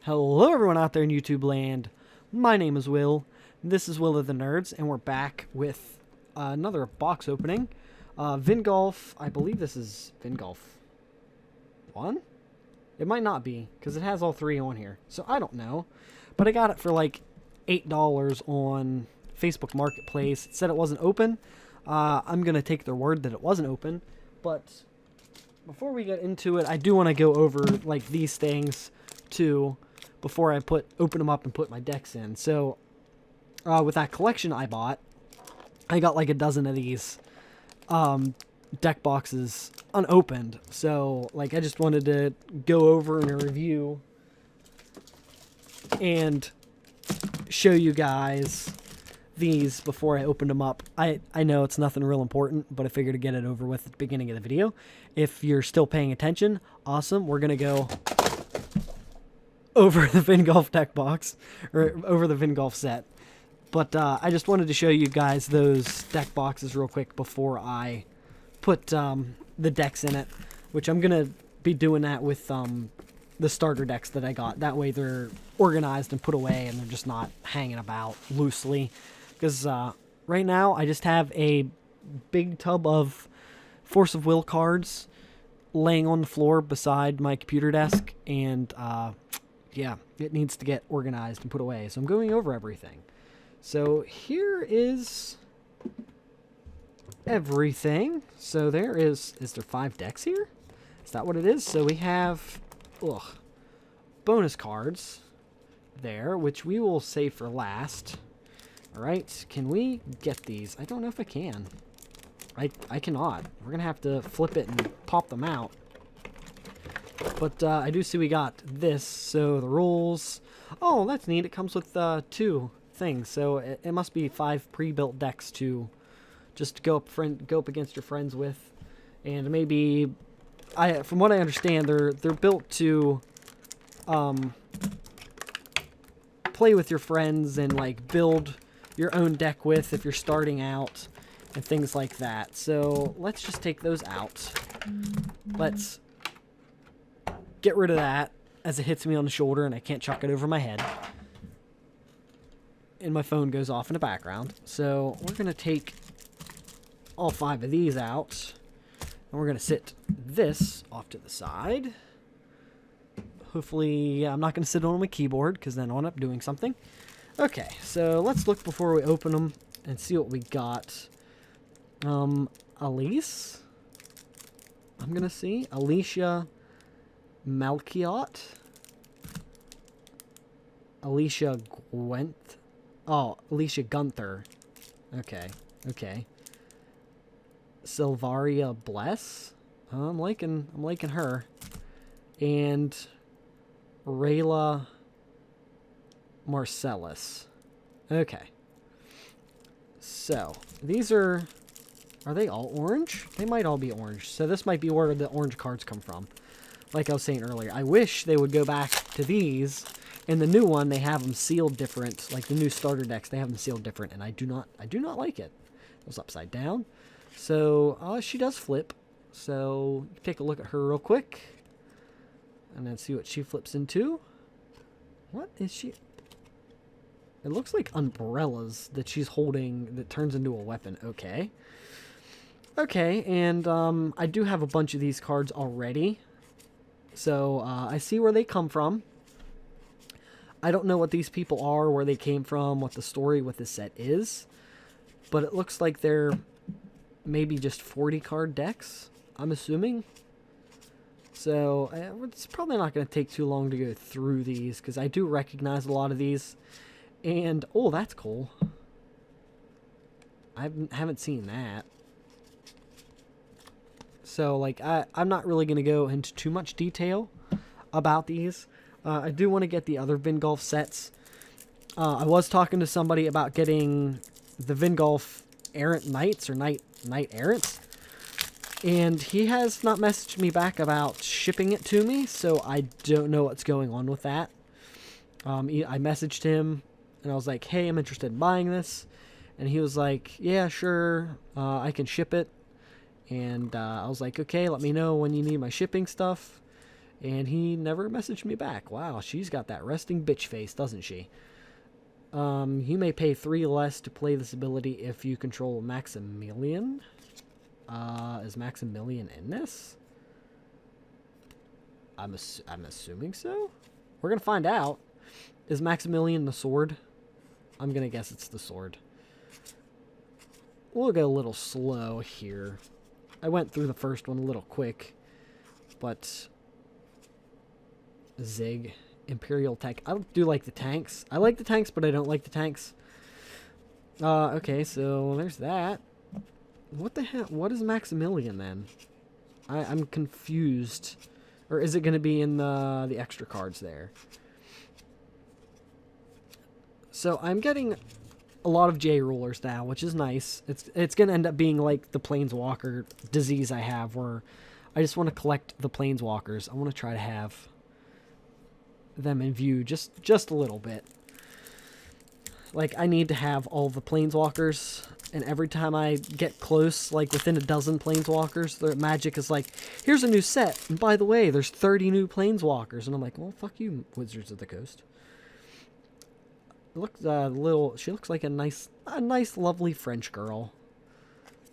Hello everyone out there in YouTube land. My name is Will. This is Will of the Nerds, and we're back with another box opening. Vingolf, I believe this is Vingolf 1? It might not be, because it has all three on here. So I don't know. But I got it for like $8 on Facebook Marketplace. It said it wasn't open. I'm going to take their word that it wasn't open. But before we get into it, I do want to go over like these things too before I open them up and put my decks in. So with that collection I bought, I got like a dozen of these deck boxes unopened. So like I just wanted to go over and review and show you guys these before I opened them up. I know it's nothing real important, but I figured to get it over with at the beginning of the video. If you're still paying attention, awesome. We're going to go over the Vingolf deck box, or over the Vingolf set. But I just wanted to show you guys those deck boxes real quick before I put the decks in it, which I'm going to be doing that with the starter decks that I got. That way they're organized and put away and they're just not hanging about loosely. Because right now I just have a big tub of Force of Will cards laying on the floor beside my computer desk, and yeah, it needs to get organized and put away. So I'm going over everything. So here is everything. So there is there 5 decks here? Is that what it is? So we have bonus cards there, which we will save for last. Alright, can we get these? I don't know if I can. I cannot. We're going to have to flip it and pop them out. But I do see we got this, so the rules. Oh, that's neat. It comes with 2 things, so it must be 5 pre-built decks to just go up against your friends with. And maybe, from what I understand, they're built to play with your friends and like build your own deck with if you're starting out and things like that. So let's just take those out. Let's get rid of that as it hits me on the shoulder and I can't chuck it over my head. And my phone goes off in the background. So we're going to take all 5 of these out. And we're going to sit this off to the side. Hopefully, I'm not going to sit on my keyboard because then I'll end up doing something. Okay, so let's look before we open them and see what we got. Elise? I'm going to see. Alicia Malkiot. Alicia Gwent. Oh, Alicia Gunther. Okay. Silvaria Bless. I'm liking her. And Rayla Marcellus. Okay. So, these are they all orange? They might all be orange. So this might be where the orange cards come from. Like I was saying earlier, I wish they would go back to these. In the new one, they have them sealed different. Like the new starter decks, they have them sealed different, and I do not like it. It was upside down. So she does flip. So take a look at her real quick, and then see what she flips into. What is she? It looks like umbrellas that she's holding that turns into a weapon. Okay, and I do have a bunch of these cards already. So, I see where they come from. I don't know what these people are, where they came from, what the story with this set is. But it looks like they're maybe just 40-card decks, I'm assuming. So, it's probably not going to take too long to go through these, because I do recognize a lot of these. And, oh, that's cool. I haven't seen that. So, like, I'm not really going to go into too much detail about these. I do want to get the other Vingolf sets. I was talking to somebody about getting the Vingolf Errant Knights, or Knight Errants. And he has not messaged me back about shipping it to me, so I don't know what's going on with that. I messaged him, and I was like, hey, I'm interested in buying this. And he was like, yeah, sure, I can ship it. And I was like, okay, let me know when you need my shipping stuff. And he never messaged me back. Wow, she's got that resting bitch face, doesn't she? You may pay 3 less to play this ability if you control Maximilian. Is Maximilian in this? I'm assuming so. We're gonna find out. Is Maximilian the sword? I'm gonna guess it's the sword. We'll go a little slow here. I went through the first one a little quick, but Zig, Imperial Tech. I do like the tanks. I like the tanks, but I don't like the tanks. Okay, so there's that. What the hell? What is Maximilian then? I'm confused. Or is it going to be in the extra cards there? So I'm getting a lot of J rulers now, which is nice. It's going to end up being like the Planeswalker disease I have, where I just want to collect the Planeswalkers. I want to try to have them in view just a little bit. Like, I need to have all the Planeswalkers, and every time I get close, like within a dozen Planeswalkers, the Magic is like, here's a new set, and by the way, there's 30 new Planeswalkers. And I'm like, well, fuck you, Wizards of the Coast. It looks she looks like a nice, lovely French girl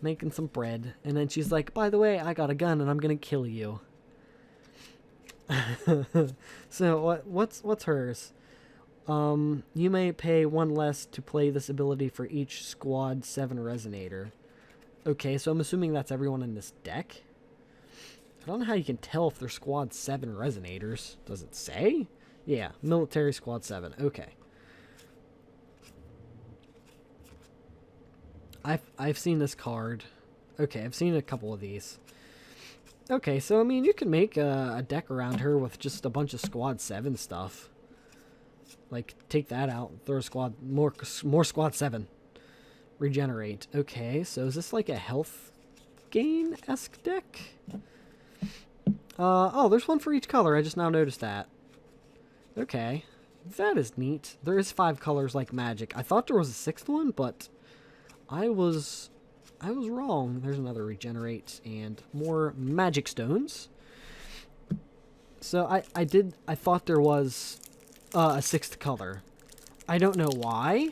making some bread, and then she's like, by the way, I got a gun and I'm gonna kill you. So what's hers? You may pay 1 less to play this ability for each Squad 7 Resonator. Okay, so I'm assuming that's everyone in this deck. I don't know how you can tell if they're Squad 7 Resonators. Does it say? Yeah, Military Squad 7. Okay. I've seen this card. Okay, I've seen a couple of these. Okay, so I mean, you can make a deck around her with just a bunch of Squad 7 stuff. Like, take that out, throw a squad, more Squad 7. Regenerate. Okay, so is this like a health gain-esque deck? Oh, there's one for each color. I just now noticed that. Okay, that is neat. There is 5 colors like Magic. I thought there was a 6th one, but I was wrong. There's another regenerate and more magic stones. So I thought there was a 6th color. I don't know why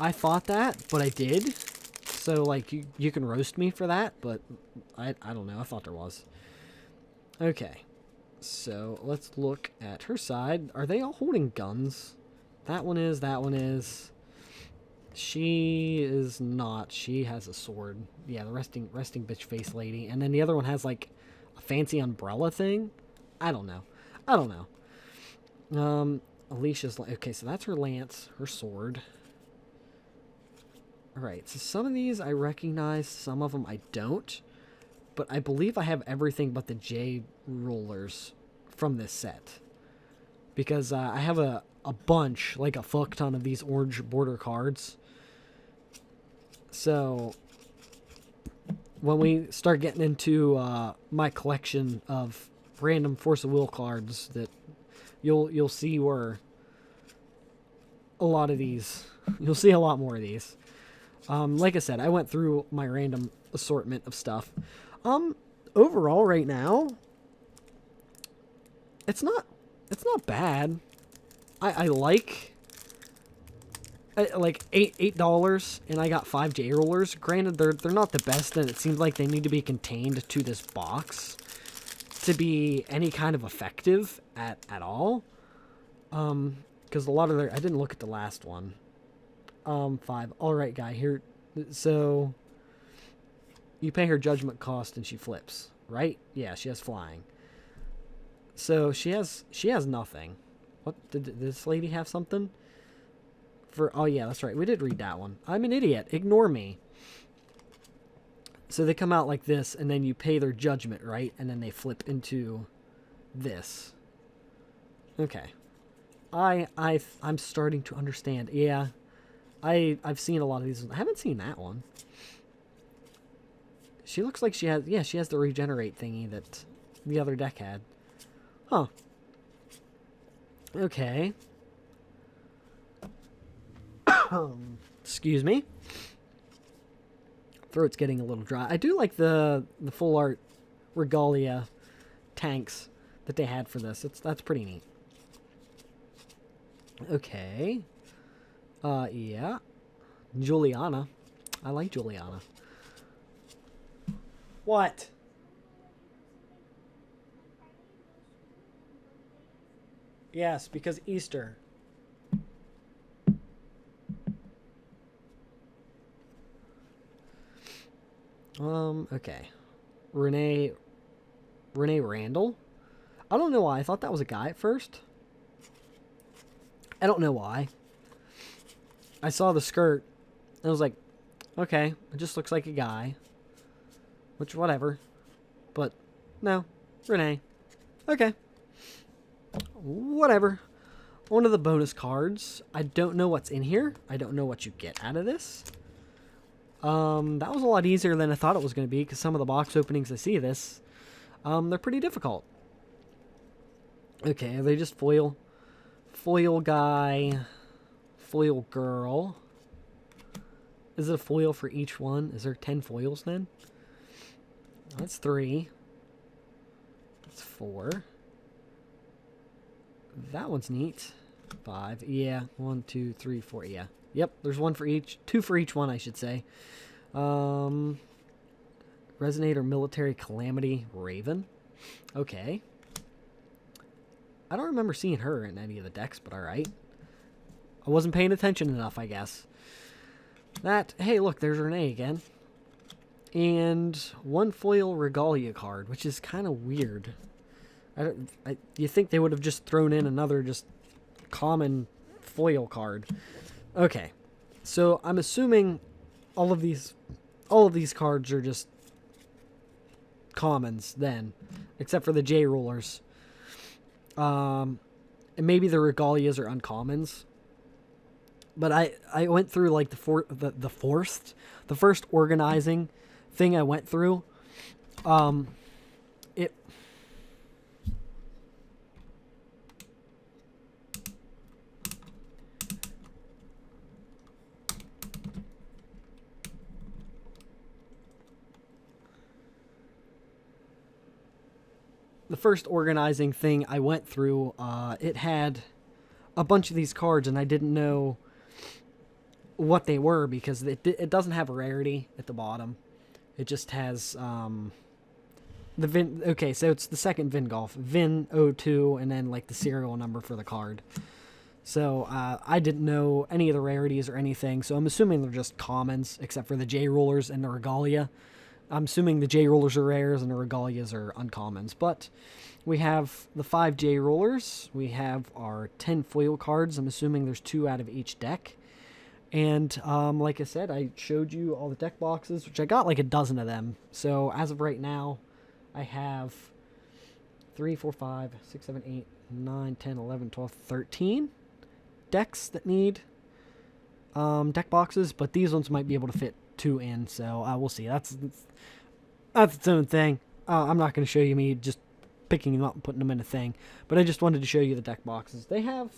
I thought that, but I did. So like you can roast me for that, but I don't know. I thought there was. Okay. So let's look at her side. Are they all holding guns? That one is, that one is. She is not. She has a sword. Yeah, the resting bitch face lady. And then the other one has like a fancy umbrella thing. I don't know. Alicia's okay, so that's her lance, her sword. Alright, so some of these I recognize, some of them I don't. But I believe I have everything but the J rulers from this set. Because I have a bunch, like a fuck ton of these orange border cards. So when we start getting into my collection of random Force of Will cards, that you'll see where a lot of these, you'll see a lot more of these. Like I said, I went through my random assortment of stuff. Overall right now, it's not bad. I like $8 and I got 5 J rollers. Granted, they're not the best, and it seems like they need to be contained to this box to be any kind of effective at all. Because a lot of I didn't look at the last one. 5. All right, guy here. So you pay her judgment cost and she flips, right? Yeah, she has flying. So she has nothing. What did this lady have something? Oh yeah, that's right. We did read that one. I'm an idiot. Ignore me. So they come out like this, and then you pay their judgment, right? And then they flip into this. Okay. I'm starting to understand. Yeah. I've seen a lot of these. I haven't seen that one. She looks like she has the regenerate thingy that the other deck had. Huh. Okay. Excuse me. Throat's getting a little dry. I do like the full art regalia tanks that they had for this. That's pretty neat. Okay. Yeah. Juliana. I like Juliana. What? Yes, because Easter. Okay. Renee Randall? I don't know why. I thought that was a guy at first. I don't know why. I saw the skirt, and I was like, okay, it just looks like a guy. Which, whatever. But, no. Renee. Okay. Whatever. One of the bonus cards. I don't know what's in here. I don't know what you get out of this. That was a lot easier than I thought it was going to be, because some of the box openings I see this, they're pretty difficult. Okay, are they just foil? Foil guy, foil girl. Is it a foil for each one? Is there 10 foils then? That's 3. That's 4. That one's neat. 5. Yeah, 1, 2, 3, 4. Yeah. Yep, there's 1 for each. 2 for each one, I should say. Resonator Military Calamity Raven. Okay. I don't remember seeing her in any of the decks, but alright. I wasn't paying attention enough, I guess. That, hey, look, there's Renee again. And 1 foil Regalia card, which is kind of weird. You think they would have just thrown in another just common foil card. Okay. So I'm assuming all of these cards are just commons then, except for the J rulers. And maybe the Regalias are uncommons. But I went through like the first organizing thing I went through. The first organizing thing I went through, it had a bunch of these cards, and I didn't know what they were because it doesn't have a rarity at the bottom. It just has okay, so it's the second Vingolf, Vin 02, and then like the serial number for the card. So I didn't know any of the rarities or anything, so I'm assuming they're just commons, except for the J rulers and the Regalia. I'm assuming the J rollers are rares and the Regalias are uncommons. But we have the 5 J rollers. We have our 10 foil cards. I'm assuming there's 2 out of each deck. And like I said, I showed you all the deck boxes, which I got like a dozen of them. So as of right now, I have 3, 4, 5, 6, 7, 8, 9, 10, 11, 12, 13 decks that need deck boxes. But these ones might be able to fit 2 in, so we'll see. That's its own thing. I'm not going to show you me just picking them up and putting them in a thing, but I just wanted to show you the deck boxes. They have,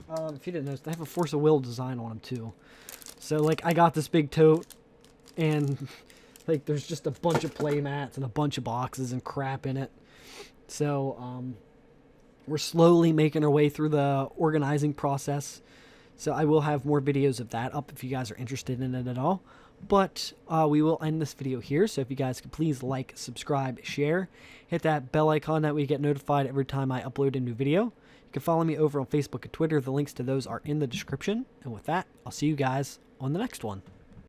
if you didn't notice, they have a Force of Will design on them too. So like I got this big tote, and like there's just a bunch of play mats and a bunch of boxes and crap in it. So we're slowly making our way through the organizing process. So I will have more videos of that up if you guys are interested in it at all. But we will end this video here. So if you guys could please like, subscribe, share, hit that bell icon that way you get notified every time I upload a new video. You can follow me over on Facebook and Twitter. The links to those are in the description. And with that, I'll see you guys on the next one.